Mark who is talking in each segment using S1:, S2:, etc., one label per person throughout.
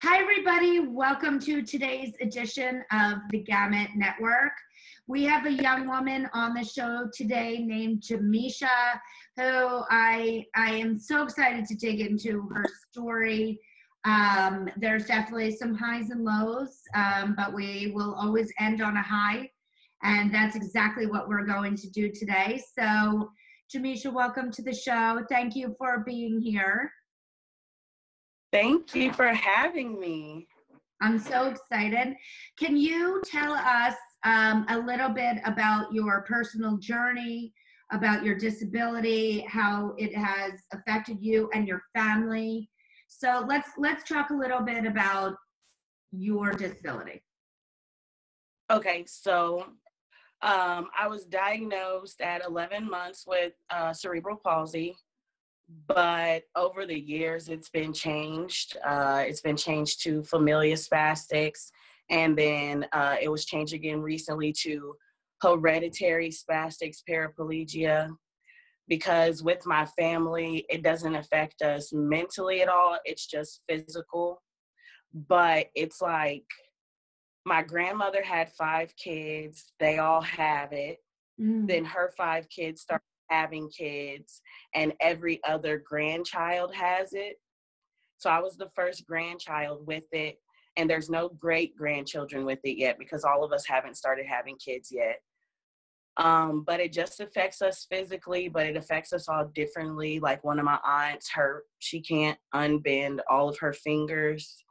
S1: Hi, everybody. Welcome to today's edition of the Gamut Network. We have a young woman on the show today named JaMiasha, who I am so excited to dig into her story. There's definitely some highs and lows, but we will always end on a high, and that's exactly what we're going to do today. So, JaMiasha, welcome to the show. Thank you for being here.
S2: Thank you for having me.
S1: I'm so excited. Can you tell us a little bit about your personal journey, about your disability, how it has affected you and your family? So let's talk a little bit about your disability.
S2: Okay, so I was diagnosed at 11 months with cerebral palsy, but over the years it's been changed. It's been changed to familial spastics, and then it was changed again recently to hereditary spastics paraplegia. Because with my family, it doesn't affect us mentally at all. It's just physical. But it's like my grandmother had 5 kids. They all have it. Then her 5 kids started having kids, and every other grandchild has it. So I was the first grandchild with it, and there's no great grandchildren with it yet because all of us haven't started having kids yet. But it just affects us physically, but it affects us all differently. Like one of my aunts, she can't unbend all of her fingers.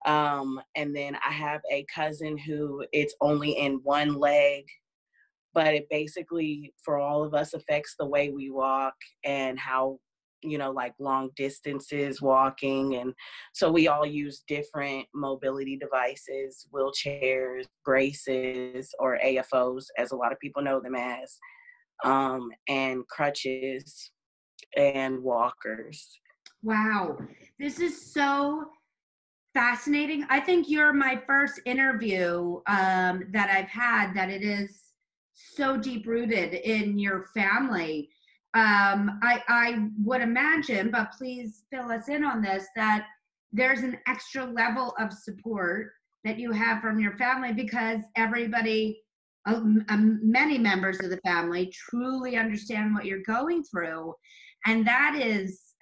S2: And then I have a cousin who it's only in one leg, but it basically for all of us affects the way we walk and how, like long distances walking. And so we all use different mobility devices, wheelchairs, braces, or AFOs, as a lot of people know them as, and crutches and walkers.
S1: Wow, this is so fascinating. I think you're my first interview that I've had that it is so deep rooted in your family. I would imagine, but please fill us in on this, that there's an extra level of support that you have from your family because everybody, many members of the family truly understand what you're going through. And that is,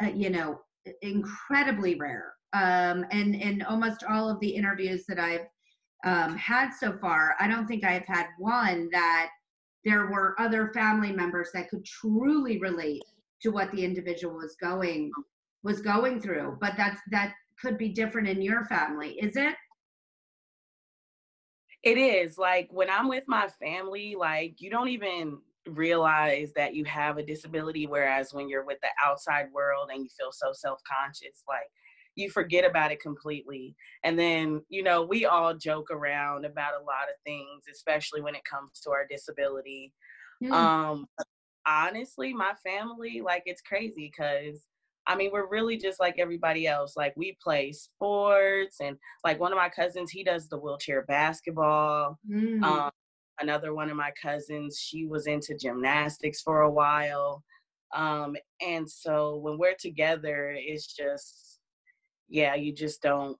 S1: incredibly rare. And in almost all of the interviews that I've had so far, I don't think I've had one that there were other family members that could truly relate to what the individual was going through. But that could be different in your family, is it?
S2: It is. Like when I'm with my family, like you don't even realize that you have a disability, whereas when you're with the outside world and you feel so self-conscious, like you forget about it completely. And then, we all joke around about a lot of things, especially when it comes to our disability.
S1: Mm.
S2: Honestly, my family, like, it's crazy because we're really just like everybody else. Like, we play sports, and like one of my cousins, he does the wheelchair basketball.
S1: Mm.
S2: Another one of my cousins, she was into gymnastics for a while. And so when we're together, it's just, yeah, you just don't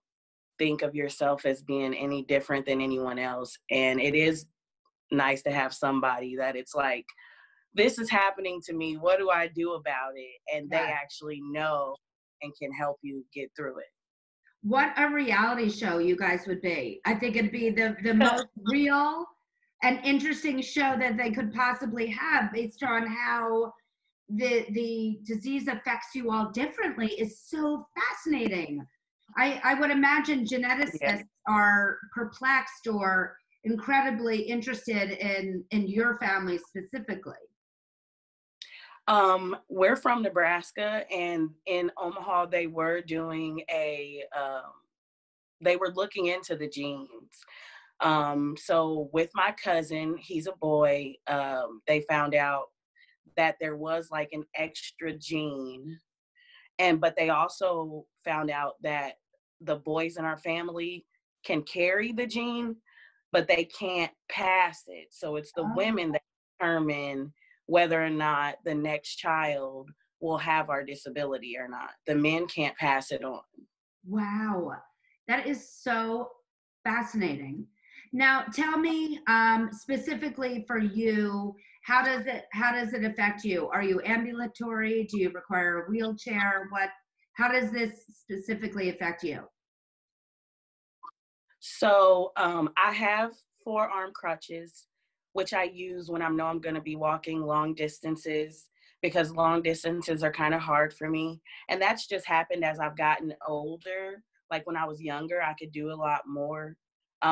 S2: think of yourself as being any different than anyone else. And it is nice to have somebody that it's like, this is happening to me. What do I do about it? And they
S1: Yeah.
S2: actually know and can help you get through it.
S1: What a reality show you guys would be. I think it'd be the most real and interesting show that they could possibly have based on how the disease affects you all differently is so fascinating. I would imagine
S2: Yeah.
S1: geneticists are perplexed or incredibly interested in your family specifically.
S2: We're from Nebraska, and in Omaha, they were doing they were looking into the genes. So with my cousin, he's a boy, they found out that there was like an extra gene. But they also found out that the boys in our family can carry the gene, but they can't pass it. So it's the
S1: Oh,
S2: women that determine whether or not the next child will have our disability or not. The men can't pass it on.
S1: wow. That is so fascinating. Now, tell me specifically for you, how does it affect you? Are you ambulatory? Do you require a wheelchair? How does this specifically affect you?
S2: So I have forearm crutches, which I use when I know I'm going to be walking long distances because long distances are kind of hard for me. And that's just happened as I've gotten older. Like when I was younger, I could do a lot more.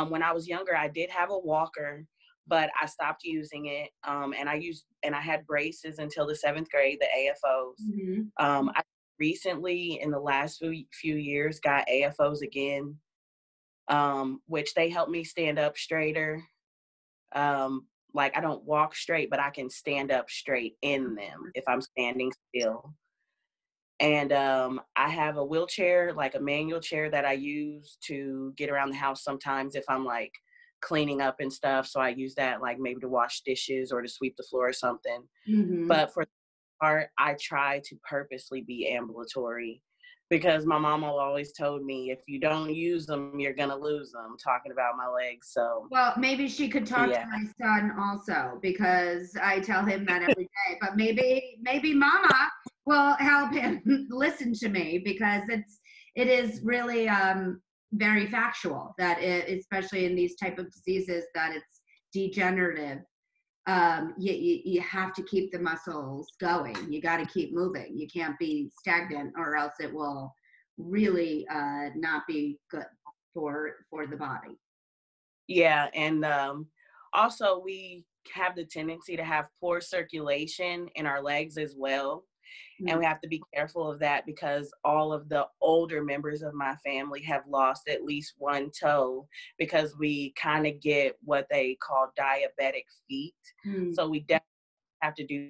S2: When I was younger, I did have a walker, but I stopped using it. And I had braces until the 7th grade, the AFOs.
S1: Mhm.
S2: I recently, in the last few years, got AFOs again, which they help me stand up straighter. Like I don't walk straight, but I can stand up straight in them if I'm standing still. And I have a wheelchair, like a manual chair that I use to get around the house sometimes if I'm like cleaning up and stuff. So I use that like maybe to wash dishes or to sweep the floor or something.
S1: Mhm.
S2: But for the part, I try to purposely be ambulatory because my mama always told me if you don't use them, you're gonna lose them. Talking about my legs, so
S1: Well, maybe she could talk to
S2: yeah,
S1: my son also because I tell him that every day. But maybe Mama will help him listen to me because it is really very factual that especially in these type of diseases that it's degenerative. You have to keep the muscles going. You got to keep moving. You can't be stagnant or else it will really not be good for the body.
S2: yeah, and also we have the tendency to have poor circulation in our legs as well. And we have to be careful of that because all of the older members of my family have lost at least one toe because we kind of get what they call diabetic feet.
S1: Mm.
S2: So we definitely have to do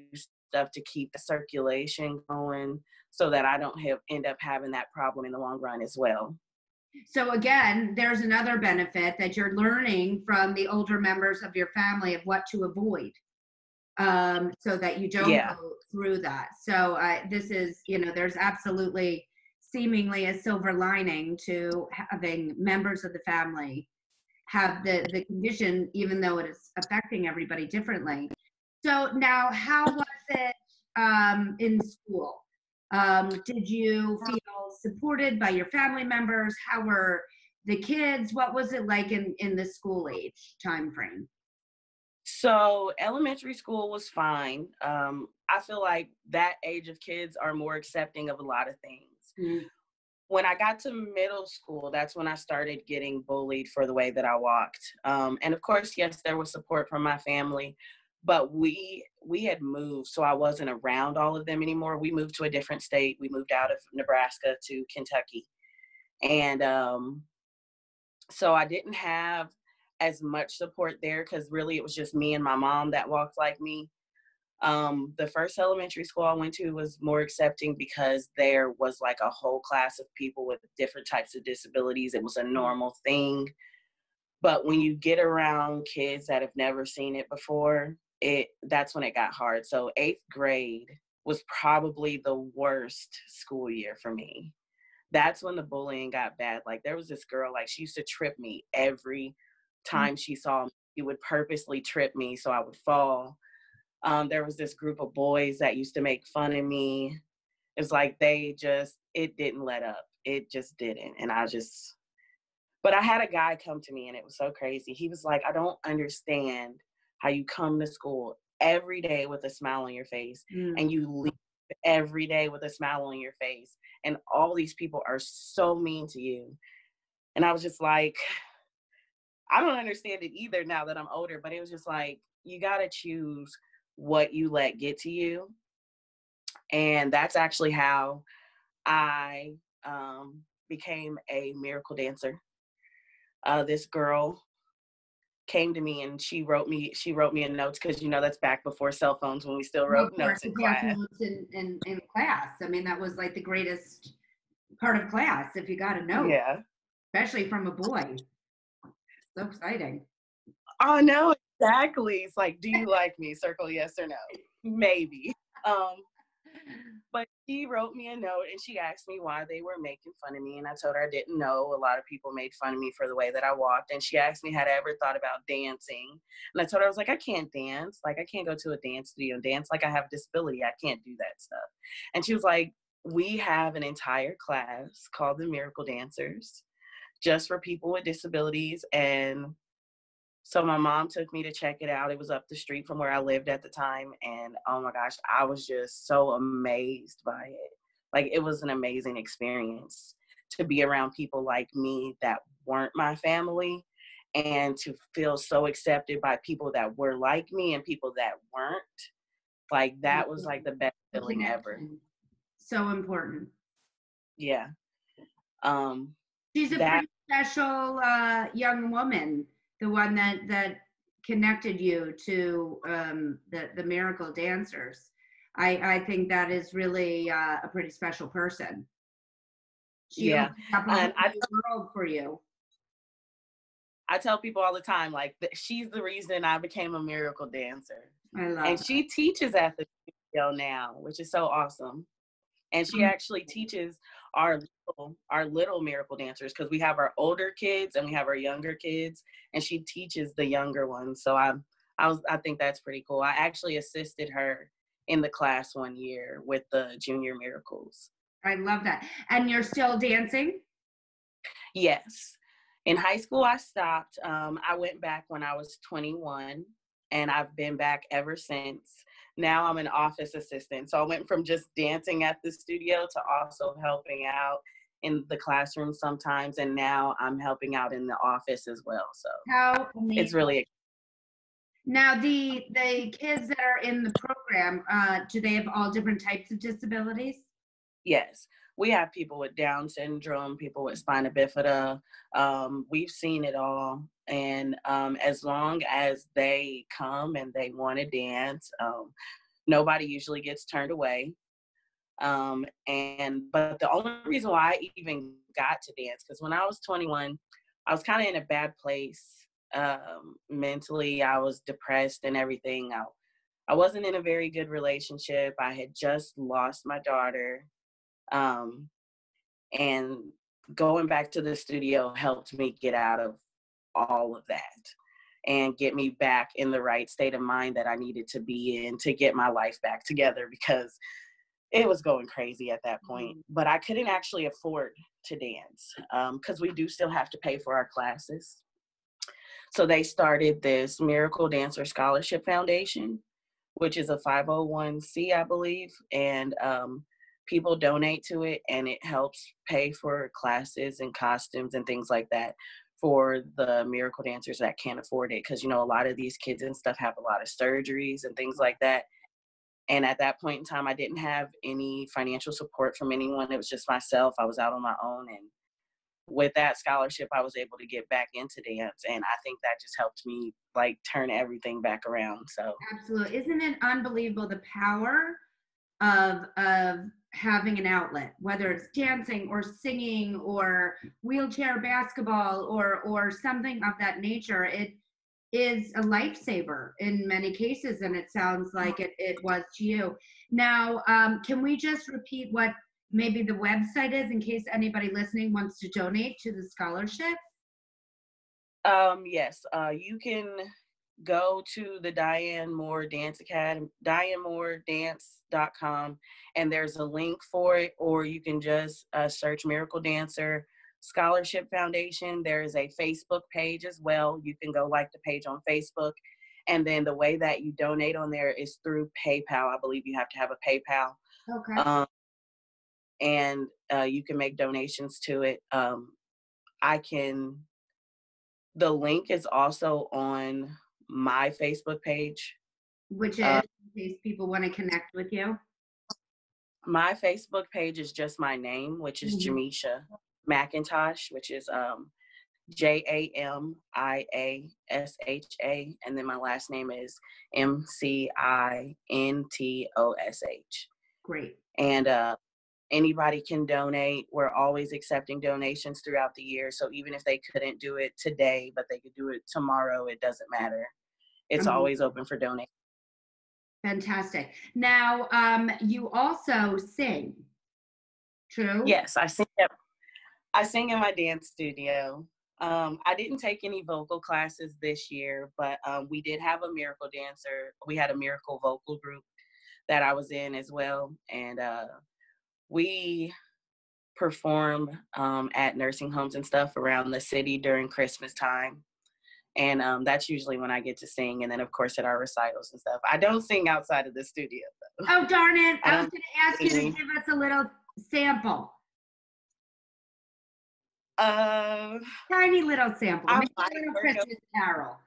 S2: stuff to keep the circulation going so that I don't end up having that problem in the long run as well.
S1: So again, there's another benefit that you're learning from the older members of your family of what to avoid, so that you don't
S2: Yeah.
S1: go through that. So this is, there's absolutely seemingly a silver lining to having members of the family have the condition, even though it is affecting everybody differently. So now, how was it in school? Did you feel supported by your family members? How were the kids? What was it like in the school age time frame?
S2: So elementary school was fine. I feel like that age of kids are more accepting of a lot of things.
S1: Mm.
S2: When I got to middle school, that's when I started getting bullied for the way that I walked. And of course, yes, there was support from my family, but we had moved, so I wasn't around all of them anymore. We moved to a different state. We moved out of Nebraska to Kentucky, and so I didn't have as much support there because really it was just me and my mom that walked like me. The first elementary school I went to was more accepting because there was like a whole class of people with different types of disabilities. It was a normal thing. But when you get around kids that have never seen it before, that's when it got hard. So 8th grade was probably the worst school year for me. That's when the bullying got bad. Like there was this girl, like she used to trip me every time she saw me. She would purposely trip me so I would fall. There was this group of boys that used to make fun of me. It's like it didn't let up. It just didn't. But I had a guy come to me and it was so crazy. He was like, I don't understand how you come to school every day with a smile on your face
S1: Mm.
S2: and you leave every day with a smile on your face. And all these people are so mean to you. And I was just like, I don't understand it either now that I'm older, but it was just like, you got to choose what you let get to you. And that's actually how I became a miracle dancer. This girl came to me and she wrote me a notes because that's back before cell phones when we still
S1: Well,
S2: wrote
S1: of course,
S2: notes
S1: to
S2: in
S1: pass
S2: class.
S1: notes in class. I mean, that was like the greatest part of class if you got a note,
S2: Yeah.
S1: especially from a boy. So exciting.
S2: Oh no, exactly. It's like, do you like me? Circle yes or no. Maybe. Um, But she wrote me a note and she asked me why they were making fun of me. And I told her I didn't know. A lot of people made fun of me for the way that I walked. And she asked me, had I ever thought about dancing? And I told her, I was like, I can't dance. Like, I can't go to a dance studio and dance. Like, I have a disability. I can't do that stuff. And she was like, we have an entire class called the Miracle Dancers just for people with disabilities. And so my mom took me to check it out. It was up the street from where I lived at the time. And oh my gosh, I was just so amazed by it. Like, it was an amazing experience to be around people like me that weren't my family, and to feel so accepted by people that were like me and people that weren't. Like, that was like the best feeling ever.
S1: So important.
S2: Yeah.
S1: She's a
S2: That
S1: pretty special young woman, the one that connected you to the Miracle Dancers. I think that is really a pretty special person. She
S2: yeah.
S1: opened up a whole
S2: And
S1: new world for you.
S2: I tell people all the time, like, she's the reason I became a miracle dancer.
S1: I love
S2: And
S1: that.
S2: she teaches at the studio now, which is so awesome. And she actually teaches our little miracle dancers, because we have our older kids and we have our younger kids, and she teaches the younger ones. So I think that's pretty cool. I actually assisted her in the class one year with the Junior Miracles.
S1: I love that. And you're still dancing?
S2: Yes. In high school, I stopped. I went back when I was 21, and I've been back ever since. Now I'm an office assistant. So I went from just dancing at the studio to also helping out in the classroom sometimes. And now I'm helping out in the office as well. So
S1: How amazing.
S2: it's really exciting.
S1: Now the kids that are in the program, do they have all different types of disabilities?
S2: Yes. We have people with Down syndrome, people with spina bifida. We've seen it all. And as long as they come and they want to dance, nobody usually gets turned away. But the only reason why I even got to dance, because when I was 21, I was kind of in a bad place. Mentally, I was depressed and everything. I wasn't in a very good relationship. I had just lost my daughter. And going back to the studio helped me get out of all of that and get me back in the right state of mind that I needed to be in to get my life back together, because it was going crazy at that point. But I couldn't actually afford to dance, because we do still have to pay for our classes. So they started this Miracle Dancer Scholarship Foundation, which is a 501c, I believe. And people donate to it, and it helps pay for classes and costumes and things like that for the miracle dancers that can't afford it. Because, you know, a lot of these kids and stuff have a lot of surgeries and things like that. And at that point in time, I didn't have any financial support from anyone. It was just myself. I was out on my own. And with that scholarship, I was able to get back into dance. And I think that just helped me like turn everything back around. So
S1: Absolutely. Isn't it unbelievable the power of having an outlet, whether it's dancing or singing or wheelchair basketball or something of that nature? It is a lifesaver in many cases, and it sounds like it was to you. Now, can we just repeat what maybe the website is in case anybody listening wants to donate to the scholarship?
S2: yes, you can go to the Diane Moore Dance Academy, DianeMooreDance.com, and there's a link for it, or you can just search Miracle Dancer Scholarship Foundation. There is a Facebook page as well. You can go like the page on Facebook. And then the way that you donate on there is through PayPal. I believe you have to have a PayPal.
S1: Okay.
S2: And you can make donations to it. The link is also on my Facebook page.
S1: Which is, in case people want to connect with you.
S2: My Facebook page is just my name, which is JaMiasha McIntosh, which is JaMiasha, and then my last name is McIntosh.
S1: Great.
S2: And anybody can donate. We're always accepting donations throughout the year. So even if they couldn't do it today, but they could do it tomorrow, it doesn't matter. It's always open for donation.
S1: Fantastic. Now, you also sing, true?
S2: Yes, I sing in my dance studio. I didn't take any vocal classes this year, but we did have a miracle dancer. We had a miracle vocal group that I was in as well. And we perform at nursing homes and stuff around the city during Christmas time. And that's usually when I get to sing. And then, of course, at our recitals and stuff. I don't sing outside of the studio, though.
S1: Oh, darn it. I
S2: I
S1: was
S2: don't
S1: going to ask you to
S2: sing.
S1: give us a little sample. Tiny little sample.
S2: I
S1: Maybe a
S2: might
S1: little
S2: work
S1: Christmas carol.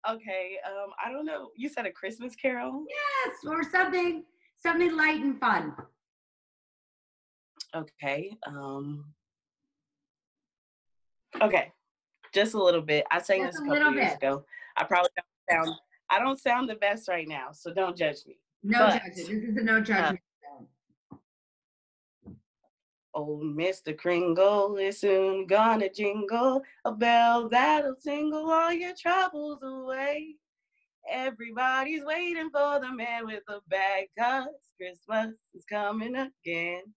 S2: Okay, I don't know. You said a Christmas Carol?
S1: Yes, or something light and fun.
S2: Okay. Okay, just a little bit. I sang
S1: Just
S2: this
S1: a
S2: a
S1: little
S2: couple years
S1: bit.
S2: ago. I don't sound the best right now, so don't judge me.
S1: No judgment. This is a no judgment zone.
S2: Old Mr. Kringle is soon gonna jingle a bell that'll single all your troubles away. Everybody's waiting for the man with the bag, 'cause Christmas is coming again.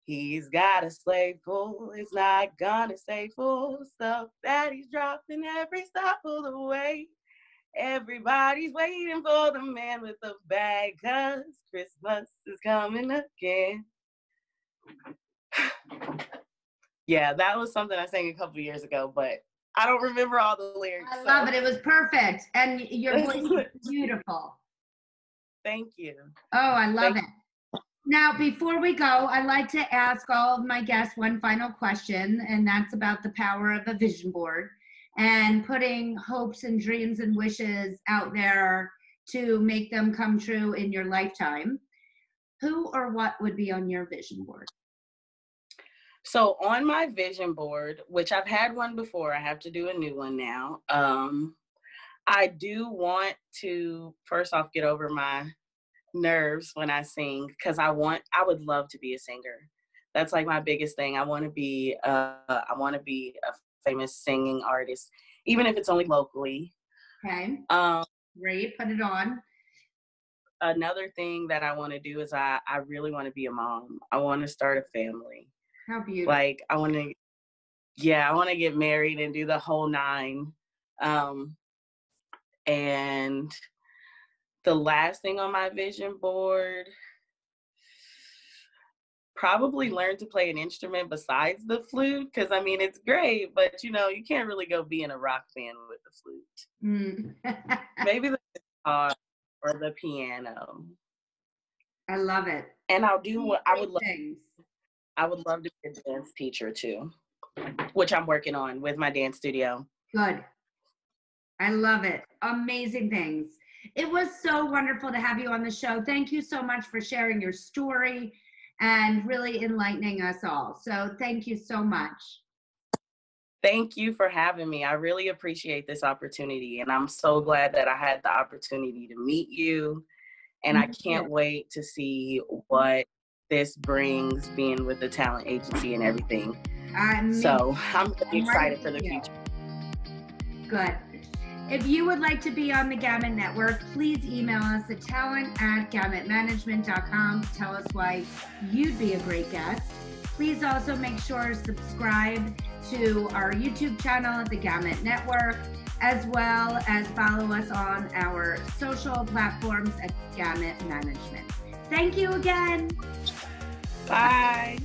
S2: He's got a sleigh full, it's not gonna stay full. Stuff that he's dropping every stop of the way. Everybody's waiting for the man with the bag, 'cause Christmas is coming again. Yeah, that was something I sang a couple years ago, but I don't remember all the lyrics.
S1: I love it. It was perfect. And your voice is beautiful.
S2: Thank you.
S1: Oh, I love it. Now, before we go, I like to ask all of my guests one final question, and that's about the power of a vision board and putting hopes and dreams and wishes out there to make them come true in your lifetime. Who or what would be on your vision board?
S2: So on my vision board, which I've had one before, I have to do a new one now. I do want to first off get over my nerves when I sing, because I would love to be a singer. That's like my biggest thing. I want to be a famous singing artist, even if it's only locally.
S1: Okay. Great. Put it on.
S2: Another thing that I want to do is I really want to be a mom. I want to start a family.
S1: How beautiful.
S2: Like I want to get married and do the whole 9. And the last thing on my vision board, probably learn to play an instrument besides the flute, because I mean it's great, but you can't really go be in a rock band with the flute. Maybe the guitar or the piano.
S1: I love it.
S2: And I would love to be a dance teacher too, which I'm working on with my dance studio.
S1: Good. I love it. Amazing things. It was so wonderful to have you on the show. Thank you so much for sharing your story and really enlightening us all. So thank you so much.
S2: Thank you for having me. I really appreciate this opportunity. And I'm so glad that I had the opportunity to meet you. And I can't wait to see what this brings, being with the talent agency and everything. So I'm really excited for the future.
S1: Good. If you would like to be on the Gamut Network, please email us at talent@gamutmanagement.com. Tell us why you'd be a great guest. Please also make sure to subscribe to our YouTube channel at the Gamut Network, as well as follow us on our social platforms at Gamut Management. Thank you again.
S2: Bye.